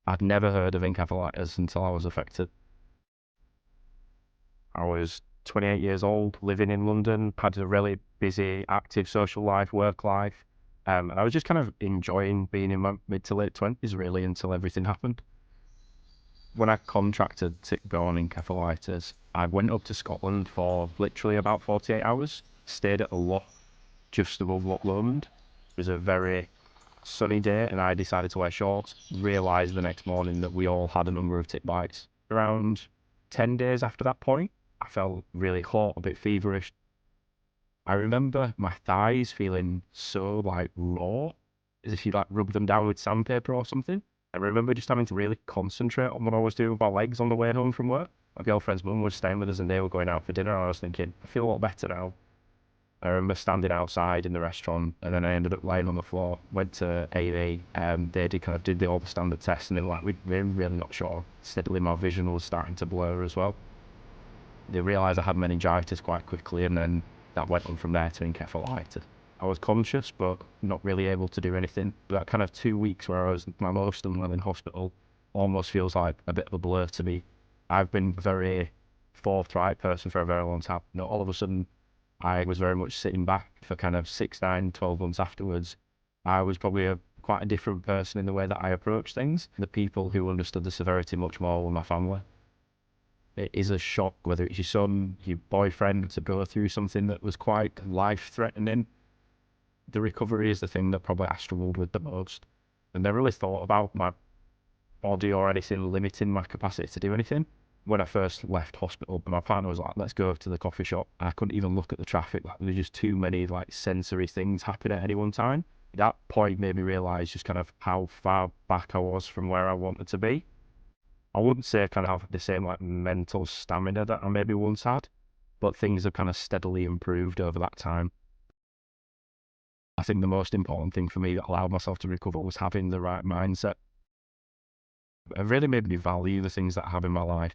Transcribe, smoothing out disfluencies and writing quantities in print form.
I'd never heard of encephalitis until I was affected. I was 28 years old, living in London, had a really busy, active social life, work life. And I was just kind of enjoying being in my mid to late 20s, really, until everything happened. When I contracted Tick-Borne Encephalitis, I went up to Scotland for literally about 48 hours, stayed at a loch just above Loch Lomond. It was a very sunny day, and I decided to wear shorts. Realised the next morning that we all had a number of tick bites. Around 10 days after that point, I felt really hot, a bit feverish. I remember my thighs feeling so like raw, as if you like rub them down with sandpaper or something. I remember just having to really concentrate on what I was doing with my legs on the way home from work. My girlfriend's mum was staying with us and they were going out for dinner. And I was thinking, I feel a lot better now. I remember standing outside in the restaurant, and then I ended up laying on the floor. Went to A&E, they did all the standard tests, and they were like, we're really not sure. Steadily, my vision was starting to blur as well. They realised I had meningitis quite quickly, and then that went on from there to encephalitis. I was conscious, but not really able to do anything. That kind of 2 weeks where I was my most unwell in hospital almost feels like a bit of a blur to me. I've been a very forthright person for a very long time. Not all of a sudden I was very much sitting back for kind of 6, 9, 12 months afterwards. I was probably quite a different person in the way that I approached things. The people who understood the severity much more were my family. It is a shock, whether it's your son, your boyfriend, to go through something that was quite life-threatening. The recovery is the thing that probably I struggled with the most. I never really thought about my body or anything limiting my capacity to do anything. When I first left hospital, my partner was like, let's go to the coffee shop. I couldn't even look at the traffic. Like, there was just too many like sensory things happening at any one time. That point made me realise just kind of how far back I was from where I wanted to be. I wouldn't say I kind of have the same like mental stamina that I maybe once had, but things have kind of steadily improved over that time. I think the most important thing for me that allowed myself to recover was having the right mindset. It really made me value the things that I have in my life.